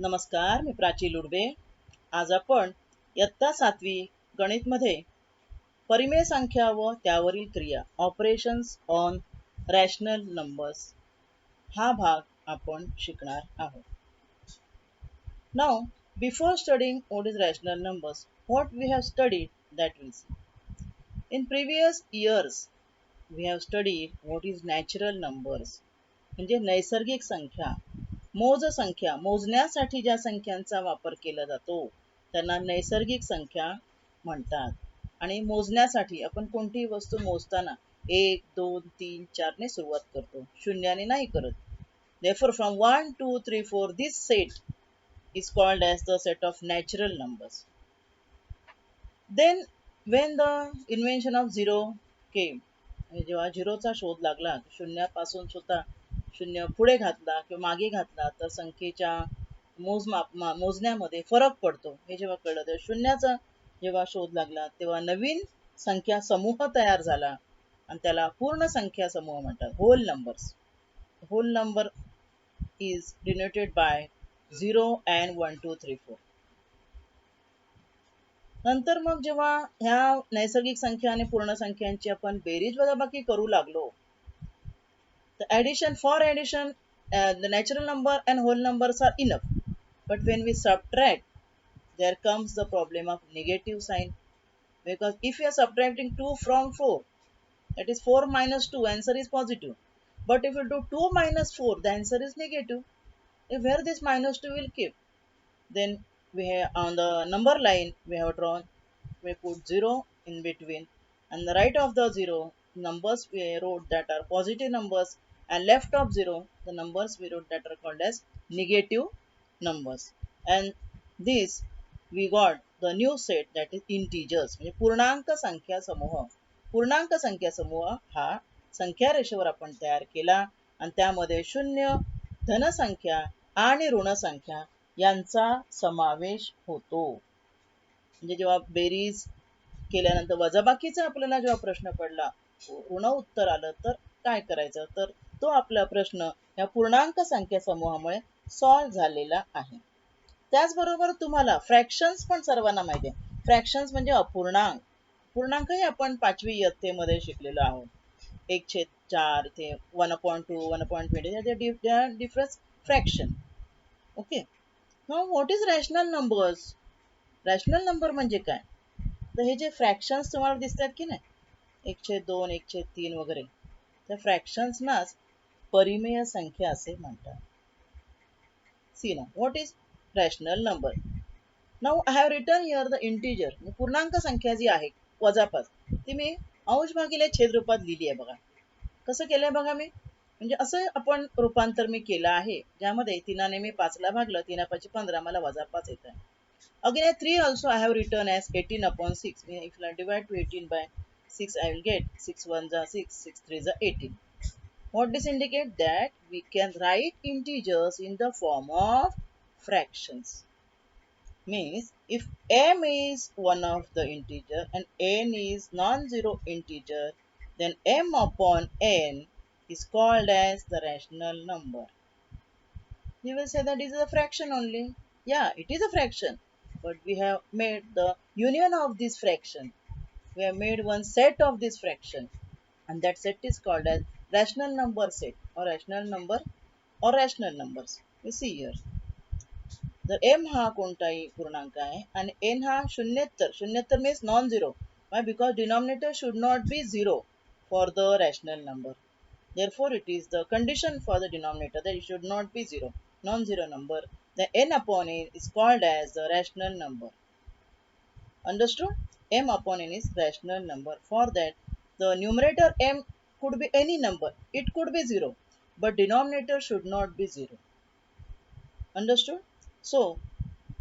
नमस्कार, मी प्राची लुडबे. आज आपण इयत्ता 7वी गणितमध्ये परिमेय संख्या व त्यावरील क्रिया ऑपरेशन्स ऑन रॅशनल नंबर्स हा भाग आपण शिकणार आहोत. Now, before studying what is rational numbers, what we have studied that we'll see. In previous years, we have studied what is natural numbers. म्हणजे नैसर्गिक संख्या, मोज संख्या, मोजण्यासाठी ज्या संख्यांचा वापर केला जातो त्यांना नैसर्गिक संख्या म्हणतात. आणि मोजण्यासाठी आपण कोणतीही वस्तू मोजताना 1, 2, 3, 4 ने सुरुवात करतो, शून्याने नाही करत. Therefore, from 1, 2, 3, 4, this set is called as the set of natural numbers. Then, when the invention of zero came, जेव्हा झिरोचा शोध लागला, शून्यापासून सुद्धा शून्य पुढे घातला किंवा मागे घातला तर संख्येच्या मोजण्यामध्ये फरक पडतो हे जेव्हा कळलं, तर शून्याचा जेव्हा शोध लागला तेव्हा नवीन संख्या समूह तयार झाला आणि त्याला पूर्ण संख्या समूह म्हणतात, whole numbers. Whole number is denoted by 0 and 1, 2, 3, 4. नंतर मग जेव्हा ह्या नैसर्गिक संख्या आणि पूर्ण संख्यांची आपण बेरीज वजाबाकी करू लागलो, the addition for addition, the natural number and whole numbers are enough, but when we subtract, there comes the problem of negative sign, because if we are subtracting 2 from 4, that is 4 minus 2, answer is positive, but if you do 2 minus 4, the answer is negative. If where this minus 2 will keep, then we have on the number line we have drawn, we put 0 in between, and the right of the 0 numbers we wrote that are positive numbers, and left of 0 the numbers we wrote that are called as negative numbers. And this we got the new set, that is integers. म्हणजे पूर्णांक संख्या समूह. पूर्णांक संख्या समूह हा संख्या रेषेवर आपण तयार केला आणि त्यामध्ये शून्य, धनसंख्या आणि ऋण संख्या यांचा समावेश होतो. म्हणजे जेव्हा बेरीज केल्यानंतर वजाबाकीचा आपल्याला जेव्हा प्रश्न पडला, ऋण उत्तर आलं तर काय करायचं, तर तो आपला प्रश्न या पूर्णांक संख्या समूहामुळे सॉल्व्ह झालेला आहे. त्याचबरोबर तुम्हाला फ्रॅक्शन्स पण सर्वांना माहिती आहे. फ्रॅक्शन्स म्हणजे अपूर्णांक. पूर्णांकही आपण 5वी इयत्तेमध्ये शिकलेलो आहोत. 1/4 ते 1/2, 1/20 difference fraction. Okay. Now what is rational numbers? Rational number म्हणजे काय? तर हे जे फ्रॅक्शन्स तुम्हाला दिसतात की नाही, 1/2, 1/3 वगैरे, त्या फ्रॅक्शन्सनाच परिमेय संख्या असे म्हणतात. सी ना, what is rational number? Now I have written here the integer. पूर्णांक संख्या जी आहे वजापास, ती मी अंश भागिले छेद रूपात लिहिली आहे. बघा कसं केलंय, बघा मी म्हणजे असं आपण रूपांतर मी केलं आहे, ज्यामध्ये 3 मी 5ला भागलं, 3×5 = 15, मला वजापास येत आहे. Again, 3 also I have written as 18/6. If I divide to 18 by 6, I will get 6 1s are 6, 6 3s are 18. What this indicate? That we can write integers in the form of fractions. Means if m is one of the integer and n is non-zero integer, then m upon n is called as the rational number. You will say that it is a fraction only. Yeah, it is a fraction, but we have made the union of this fraction. We have made one set of this fraction, and that set is called as rational number set or rational number or rational numbers. You see here, the m हा कोणताही पूर्णांक आहे आणि n हा शून्येतर. शून्येतर means non-zero. Why? Because denominator should not be 0 for the rational number. Therefore, it is the condition for the denominator that it should not be 0, non-zero number. The n upon n is called as the rational number. Understood? M upon n is rational number. For that, the numerator m could be any number. It could be 0, but denominator should not be 0. Understood? So,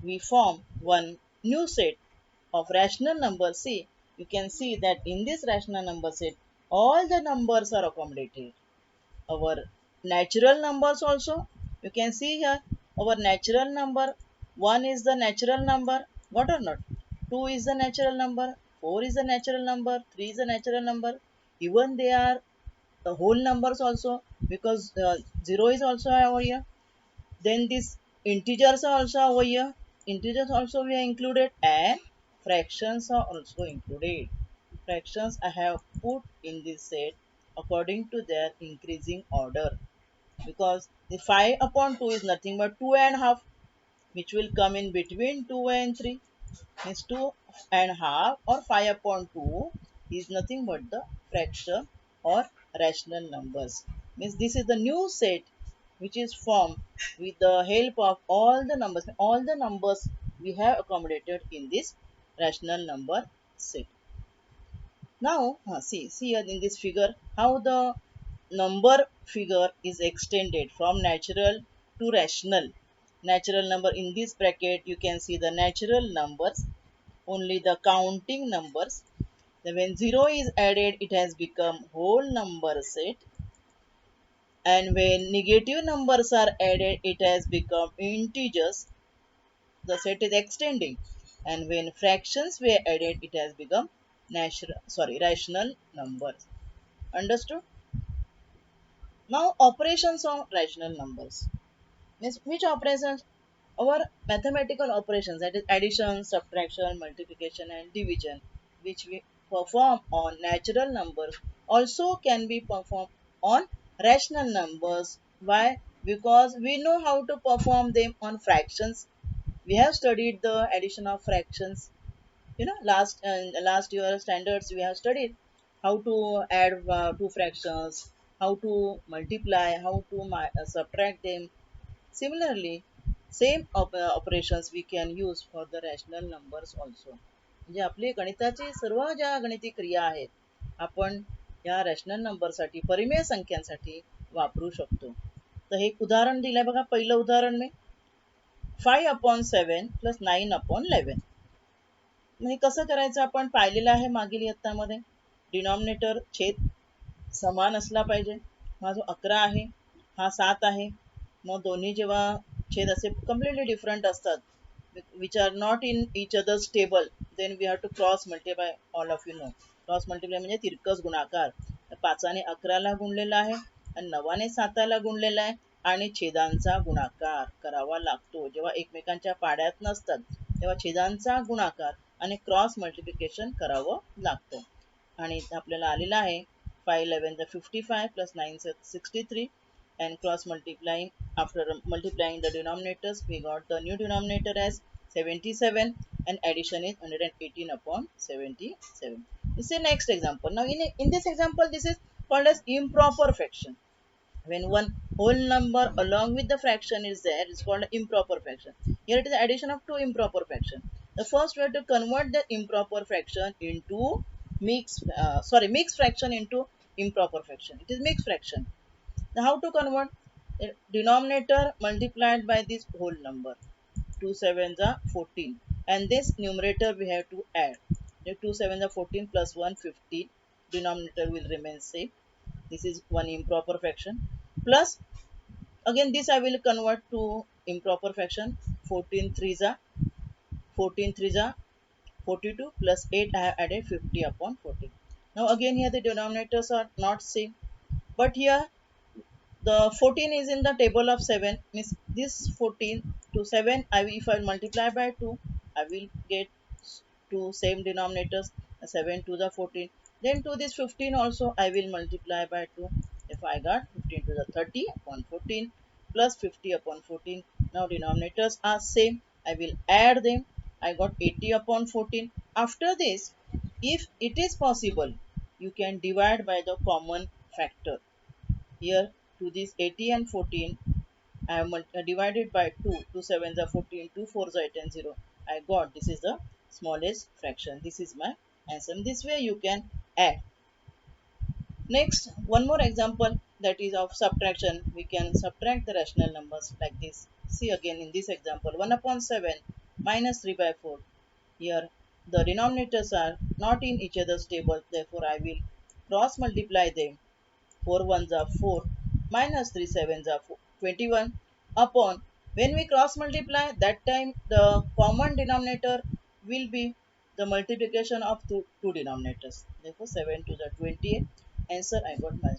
we form one new set of rational numbers. See, you can see that in this rational number set, all the numbers are accommodated. Our natural numbers also, you can see here, our natural number, 1 is the natural number, what or not? 2 is the natural number, 4 is the natural number, 3 is the natural number. Even they are the whole numbers also, because 0 is also over here. Then this integers are also over here. Integers also we are included, and fractions are also included. Fractions I have put in this set according to their increasing order, because the 5 upon 2 is nothing but 2 and half, which will come in between 2 and 3. Means 2 and half or 5 upon 2 is nothing but the fraction or rational numbers. Means this is the new set which is formed with the help of all the numbers. All the numbers we have accommodated in this rational number set. Now see here in this figure how the number figure is extended from natural to rational. Natural number, in this bracket you can see the natural numbers, only the counting numbers. Then when 0 is added, it has become whole number set, and when negative numbers are added, it has become integers. The set is extending, and when fractions were added, it has become rational numbers. Understood? Now operations on rational numbers. Means which operations? Our mathematical operations, that is addition, subtraction, multiplication and division, which we perform on natural numbers, also can be performed on rational numbers. Why? Because we know how to perform them on fractions. We have studied the addition of fractions. Last year standards we have studied how to add two fractions, how to multiply, how to subtract them. Similarly, same operations we can use for the rational numbers also. म्हणजे आपली गणिताची सर्व ज्या गणिती क्रिया आहेत आपण या rational नंबरसाठी, परिमेय संख्यांसाठी वापरू शकतो. तर हे एक उदाहरण दिलंय बघा. पहिलं उदाहरण मी 5/7 + 9/11. हे कसं करायचं आपण पाहिलेलं आहे मागील इयत्तामध्ये. डिनॉमिनेटर छेद समान असला पाहिजे. हा जो 11 आहे हा 7 आहे. मग दोन्ही जेव्हा छेद असे कम्प्लिटली डिफरंट असतात, which are not in each other's table, then we have to cross multiply. All of you know cross multiply म्हणजे तिरकस गुणाकार. 5ने 11ला गुणलेला आहे आणि 9ने 7ला गुणलेला आहे, आणि छेदांचा गुणाकार करावा लागतो. जेव्हा एकमेकांच्या पाड्यात नसतात तेव्हा छेदांचा गुणाकार आणि क्रॉस मल्टिप्लिकेशन करावं लागतं. आणि आपल्याला आलेला आहे 5 11 55 + 9 63, and cross multiplying, after multiplying the denominators, we got the new denominator as 77, and addition is 118/77. This is the next example. Now in this example, this is called as improper fraction. When one whole number along with the fraction is there, it's called improper fraction. Here it is addition of two improper fraction. The first we have to convert the improper fraction into mixed fraction into improper fraction. It is mixed fraction. Now how to convert? Denominator multiplied by this whole number. 2 sevens are 14, and this numerator we have to add. The 2 sevens are 14 plus 1 15. Denominator will remain same. This is one improper fraction. Plus again this I will convert to improper fraction. 14 3s are 42, plus 8 I have added 50/14. Now again here the denominators are not same, but here the 14 is in the table of 7. Means this 14 to 7, if I multiply by 2, I will get two same denominators. 7 to the 14. Then to this 15 also I will multiply by 2. If I got 15 to the 30/14 plus 50/14. Now denominators are same. I will add them. I got 80/14. After this, if it is possible, you can divide by the common factor. Here to this 80 and 14, I have divided by 2. 2 sevens are 14, 2 fours are 8 and 0. I got this is the smallest fraction. This is my answer. This way you can add. Next, one more example, that is of subtraction. We can subtract the rational numbers like this. See again in this example, 1/7 minus 3/4. Here the denominators are not in each other's table, therefore I will cross multiply them. 4 ones are 4, minus 3 sevens are 21, upon, when we cross multiply, that time the common denominator will be the multiplication of two denominators. Therefore 7 to the 28. Answer I got my,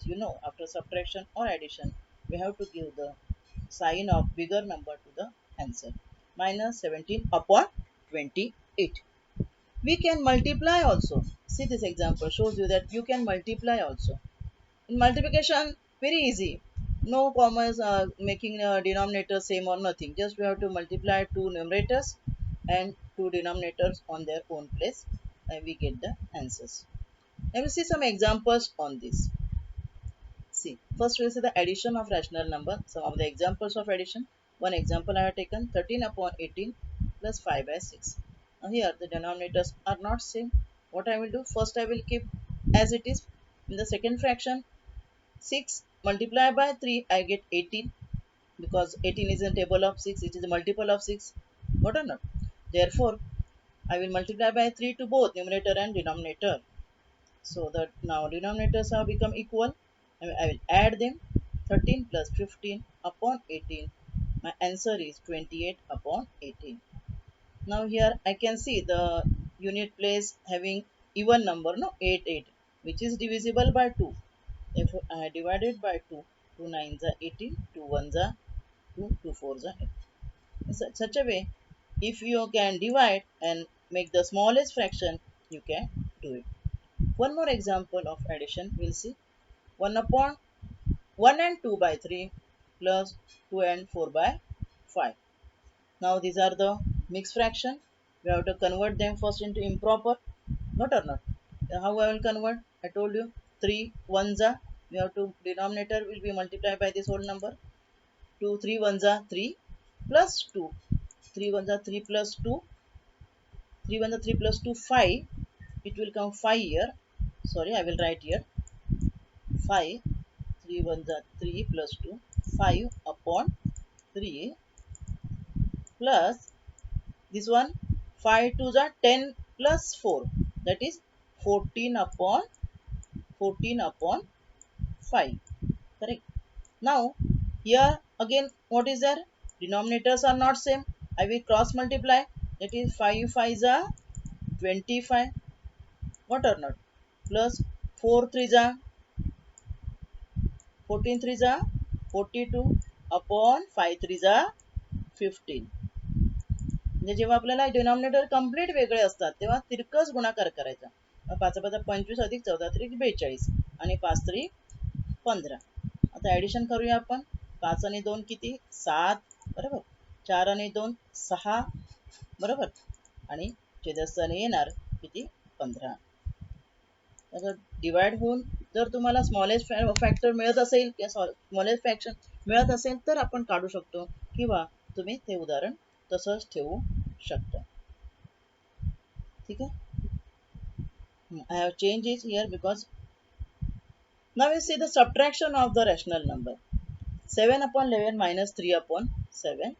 after subtraction or addition we have to give the sign of bigger number to the answer. Minus 17 upon 28. We can multiply also. See, this example shows you that you can multiply also. In multiplication, very easy. No commas making denominator same or nothing. Just we have to multiply two numerators and two denominators on their own place, and we get the answers. Let me see some examples on this. See, first we'll see the addition of rational number. Some of the examples of addition. One example I have taken 13 upon 18 plus 5 by 6. Now here the denominators are not same. What I will do? First I will keep as it is. In the second fraction, 6 multiplied by 3, I get 18, because 18 is a table of 6, it is a multiple of 6. Got or not? Therefore, I will multiply by 3 to both numerator and denominator. So that now denominators have become equal. I will add them. 13 plus 15 upon 18. My answer is 28 upon 18. Now here I can see the unit place having even number, no, 8, 8, which is divisible by 2. Therefore, I divided by 2. 2 9s are 18, 2 1s are 2, 2 4s are 8. In such a way, if you can divide and make the smallest fraction, you can do it. One more example of addition we'll see. 1 upon 1 and 2 by 3 plus 2 and 4 by 5. Now these are the mixed fraction. We have to convert them first into improper. Not or not? How I will convert? I told you 3 ones are. We have to denominator will be multiplied by this whole number. 2 3 ones are 3 plus 2. 3 ones are 3 plus 2. 3 ones are 3 plus 2 5. It will come 5 here. Sorry, I will write here 5. 3 ones are 3 plus 2. 5 upon 3 plus this one 5 2s are 10 plus 4, that is 14 upon 5. Correct. Now here again, what is there? Denominators are not same. I will cross multiply. That is 5 5s are 25. What or not? Plus 4 3s are 14 3s are 42 upon 5 3s are 15. म्हणजे जेव्हा आपल्याला denominator complete वेगळे असतात तेव्हा तिरकस गुणाकार करायचा. 5 5 25 अधिक 14 त्रिक 42 आणि 5 3 15. आता ऍडिशन करूया आपण. 5 आणि 2 किती? 7, बरोबर. 4 आणि 2 6, बरोबर. आणि छेदस्थानी येणार किती? 15. आता डिवाइड होऊन जर तुम्हाला स्मॉलेस्ट फॅक्टर मिळत असेल किंवा स्मॉलेस्ट फ्रॅक्शन मिळत असेल तर आपण काढू शकतो, किंवा तुम्ही ते उदाहरण तसंच ठेवू शकता. ठीक आहे. I have changed it here because now we see the subtraction of the rational number. 7 upon 11 minus 3 upon 7.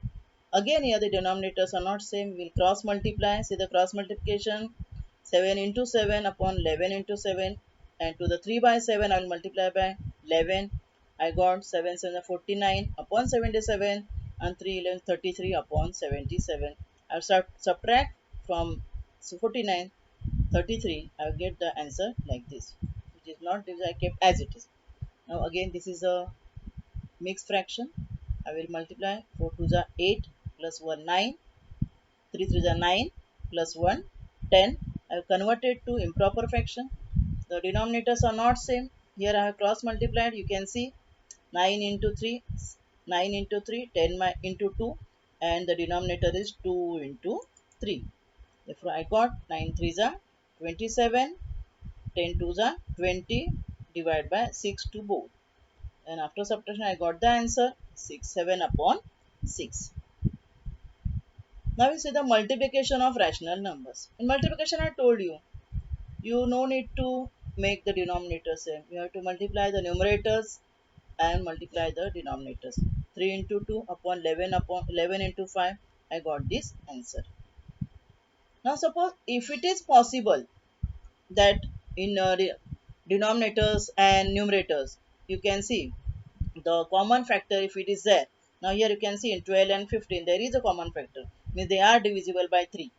Again here the denominators are not same. We'll cross multiply. See the cross multiplication. 7 into 7 upon 11 into 7, and to the 3 by 7 I will multiply by 11. I got 7 7 49 upon 77, and 3 11 33 upon 77. I will subtract from 49 33. I will get the answer like this, which is not this I kept as it is. Now again this is a mixed fraction. I will multiply. 4 2s are 8 plus 1 9, 3 3s are 9 plus 1 10. I have converted to improper fraction. The denominators are not same. Here I have cross multiplied. You can see 9 into 3, 9 into 3, 10 into 2, and the denominator is 2 into 3. Therefore I got 9 3s are 27, 10 2s are 20, divided by 6 to both. And after subtraction I got the answer 6 7 upon 6. Now we see the multiplication of rational numbers. In multiplication I told you, no need to make the denominator same. You have to multiply the numerators and multiply the denominators. 3 into 2 upon 11 into 5. I got this answer. Now suppose if it is possible that in denominators and numerators you can see the common factor, if it is there. Now here you can see in 12 and 15 there is a common factor, means they are divisible by 3.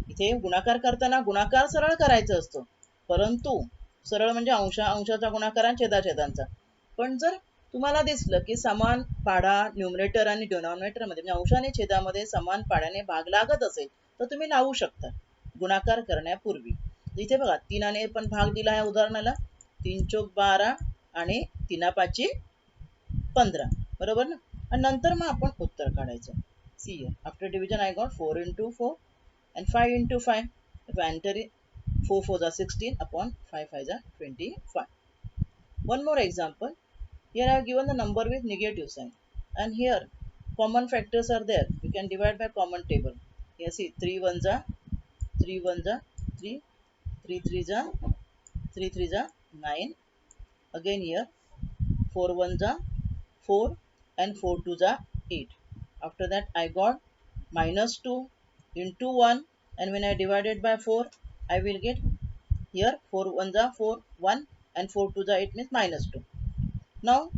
इथे गुणाकार करताना गुणाकार सरळ करायचा असतो, परंतु सरळ म्हणजे अंशाचा गुणाकार आणि छेदाछेदांचा. पण जर तुम्हाला दिसलं की समान पाढा न्यूमरेटर आणि डिनॉमिनेटर मध्ये म्हणजे अंश आणि छेदामध्ये समान पाढ्याने भाग लागत असेल तर तुम्ही लावू शकता गुणाकार करण्यापूर्वी. इथे बघा 3 पण भाग दिला आहे उदाहरणाला, 3 चोक 12 आणि 3 पाची 15, बरोबर ना. आणि नंतर मग आपण उत्तर काढायचं. See after division I got 4 into 4 and 5 into 5. If I enter it, 4 4s are 16 upon 5 5s are 25. One more example. Here I have given the number with negative sign, and here common factors are there. You can divide by common table. Here see 3 1s are 3 1s are 3, 3 3s are 3 3s are 9. Again here 4 1s are 4 and 4 2s are 8. After that I got minus 2 into 1, and when I divided by 4 I will get here 4 1s are 4 1 and 4 2s are 8 means minus 2. Now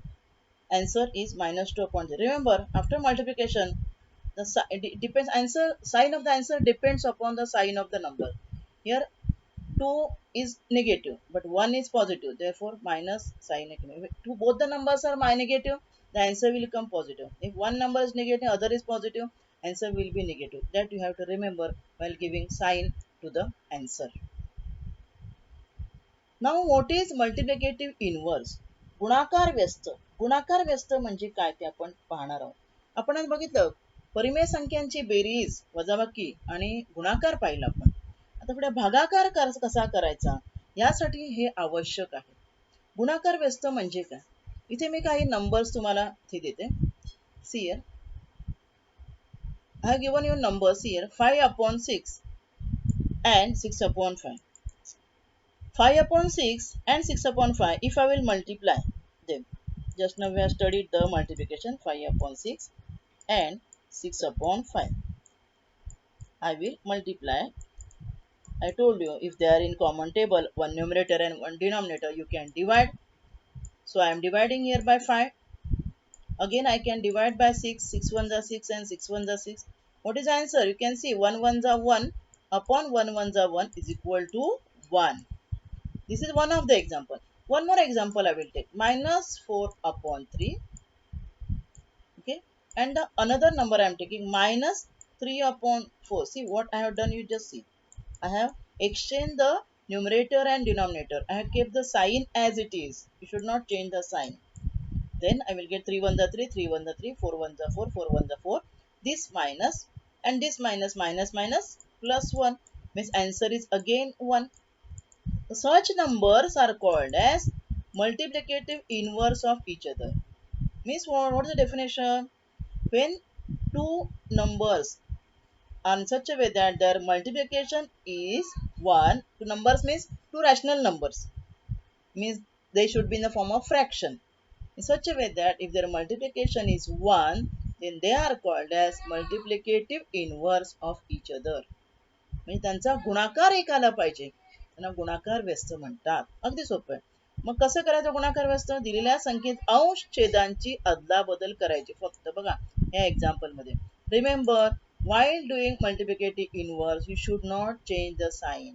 answer is minus 2 upon 0. Remember, after multiplication, the it depends answer sign of the answer depends upon the sign of the number. Here 2 is negative but 1 is positive, therefore minus sign negative. If both the numbers are negative, the answer will come positive. If one number is negative, other is positive, answer will be negative. That you have to remember while giving sign to the answer. Now what is multiplicative inverse? गुणाकार व्यस्त. गुणाकार व्यस्त म्हणजे काय ते आपण पाहणार आहोत. आपण आज बघितलं परिमेय संख्यांची बेरीज वजाबाकी आणि गुणाकार पाहिला आपण. आता पुढे भागाकार कसा करायचा यासाठी हे आवश्यक आहे. गुणाकार व्यस्त म्हणजे काय? इथे मी काही नंबर्स तुम्हाला इथे देते. See here I have given you numbers here 5 upon 6 and 6 upon 5. 5 upon 6 and 6 upon 5, if I will multiply them. Just now we have studied the multiplication 5 upon 6 and 6 upon 5. I will multiply. I told you if they are in common table, one numerator and one denominator, you can divide. So I am dividing here by 5. Again I can divide by 6. 6 ones are 6 and 6 ones are 6. What is the answer? You can see 1 ones are 1 upon 1 ones are 1 is equal to 1. This is one of the example. One more example I will take. Minus 4 upon 3. Okay. And the another number I am taking minus 3 upon 4. See what I have done, you just see. I have exchanged the numerator and denominator. I have kept the sign as it is. You should not change the sign. Then I will get 3 1s are 3, 3 1s are 3, 4 1s are 4, 4 1s are 4. This minus and this minus minus minus plus 1 means answer is again 1. Such numbers are called as multiplicative inverse of each other. Means what is the definition? When two numbers are in such a way that their multiplication is 1, two numbers means two rational numbers, means they should be in the form of fraction. In such a way that if their multiplication is 1, then they are called as multiplicative inverse of each other. म्हणजे त्यांचा गुणाकार एक आला पाहिजे, त्यांना गुणाकार व्यस्त म्हणतात. अगदी सोपं आहे. मग कसं करायचं गुणाकार व्यस्त? दिलेल्या संख्येत अंश छेदांची अदलाबदल करायची फक्त. बघा या एक्झाम्पल मध्ये remember while doing multiplicative inverse you should not change the sign.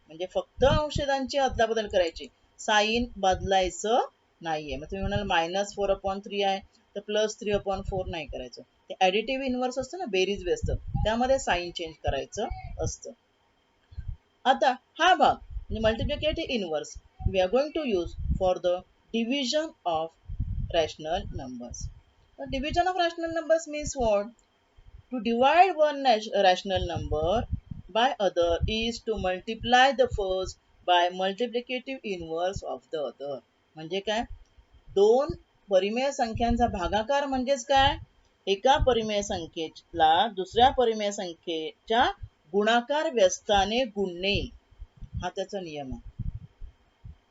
म्हणजे फक्त अंशछेदांची अदलाबदल करायची, साइन बदलायचं नाहीये. मग तुम्ही म्हणाल मायनस 4 अपॉन 3 आहे तर प्लस 3 अपॉन 4 नाही करायचं. ते ऍडिटिव्ह इन्व्हर्स असतं ना, बेरीज व्यस्त, त्यामध्ये साइन चेंज करायचं असतं. आता हा भाग म्हणजे multiplicative inverse we are going to use for the division of rational numbers. Division of rational numbers means what? To divide one rational number by other is to multiply the first by multiplicative inverse of the other. म्हणजे काय? दोन परिमेय संख्यांचा भागाकार म्हणजेच काय? एका परिमेय संख्येला दुसऱ्या परिमेय संख्येच्या गुणाकार व्यस्ताने गुणणे, हा त्याचा नियम आहे.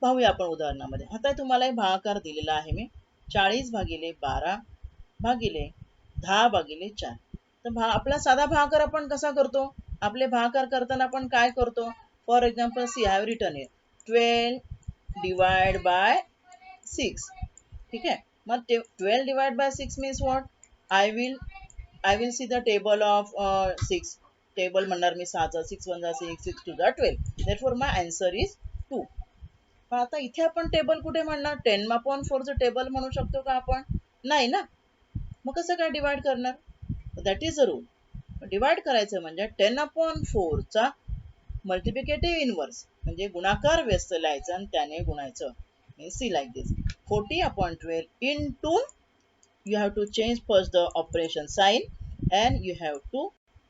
पाहूया आपण उदाहरणामध्ये. आता तुम्हाला भागाकार दिलेला आहे मी 40 भागिले 12 भागिले 10 भागिले 4. तर आपला साधा भागाकार आपण कसा करतो? आपले भागाकार करताना आपण काय करतो? For example see I have written here 12 divide by 6. ठीक आहे. मग 12 divide by 6 means what? I will see the table of 6. Table म्हणणार मी 6चा, 6 1 6, 6 2 12. Therefore my answer is 2. पण आता इथे आपण टेबल कुठे म्हणणार? 10/4 चं टेबल म्हणू शकतो का आपण? नाही ना. मग कसं काय डिवाइड करणार? That is a rule. Divide करायचं म्हणजे 10/4 चा मल्टिप्लिकेटिव्ह इनवर्स म्हणजे गुणाकार व्यस्त लिहायचा आणि त्याने गुणायचं. सी like this 40/12 into you have to change first the operation sign and you have to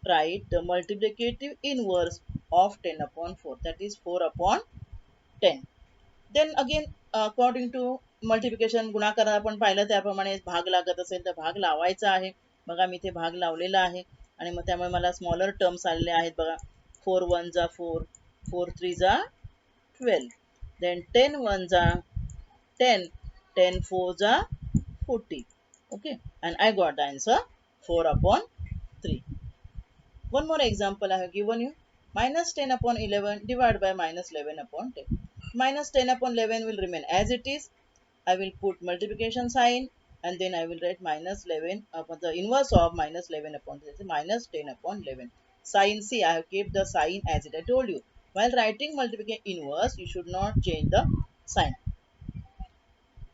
write the multiplicative inverse of 10/4, that is 4/10. Then again according to multiplication गुणाकार आपण पाहिलं त्याप्रमाणे भाग लागत असेल तर भाग लावायचा आहे. बघा मी इथे भाग लावलेला आहे आणि मग त्यामुळे मला स्मॉलर टर्म्स आलेले आहेत बघा. 4 1 जा 4, 4 3 जा 12, then 10 1 जा 10, 10 4 जा 40. Okay, and I got the answer 4/3. One more example I have given you. Minus 10/11 divided by minus 11/10. Minus 10/11 will remain as it is. I will put multiplication sign and then I will write minus 11 upon the inverse of minus 11/10. Minus 10/11. Sign C, I have kept the sign as it. I told you. While writing multiplication inverse, you should not change the sign.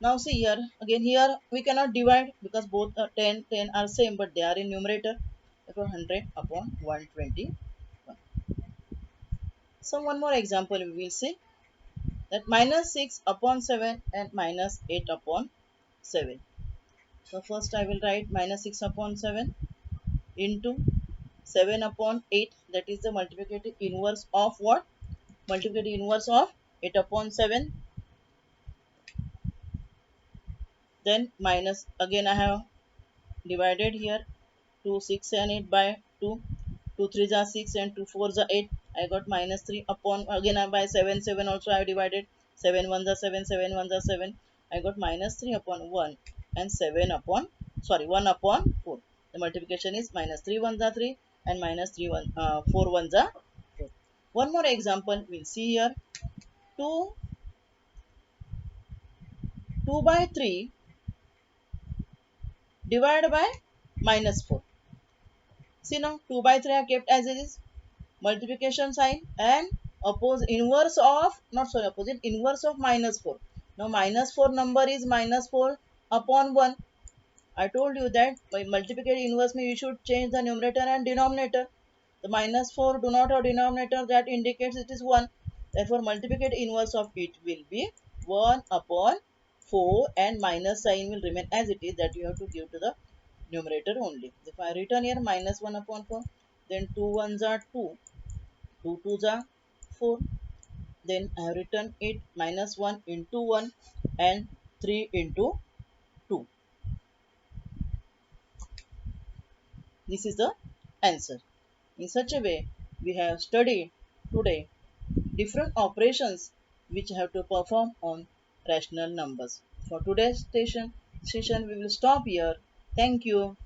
Now see here, again here we cannot divide because both 10 are same but they are in numerator. Therefore 100/121. So one more example we will see, that minus 6/7 and minus 8/7. So first I will write minus 6/7 into 7/8, that is the multiplicative inverse of what? Multiplicative inverse of 8/7. Then minus, again I have divided here 2 6 and 8 by 2. 2 3 are 6 and 2 4 are 8. I got minus 3 upon, again I by 7 7 also I have divided. 7 1 are 7, 7 1 are 7. I got minus 3/1 and 1/4. The multiplication is minus 3 1 are 3 and minus 4 1 are 4. One more example we'll see here. 2 by 3 divided by minus 4. See now 2 by 3 are kept as it is. Multiplication sign and inverse of, not sorry, opposite, inverse of minus 4. Now minus 4 number is minus 4/1. I told you that by multiplicative inverse means you should change the numerator and denominator. The minus 4 do not have denominator, that indicates it is 1. Therefore multiplicative inverse of it will be 1/4 and minus sign will remain as it is, that you have to give to the numerator only. If I return here minus 1/4, then 2 1s are 2, 2 2s are 4. Then I have written it minus 1 into 1 and 3 into 2. This is the answer. In such a way, we have studied today different operations which have to perform on rational numbers. For today's session we will stop here. Thank you.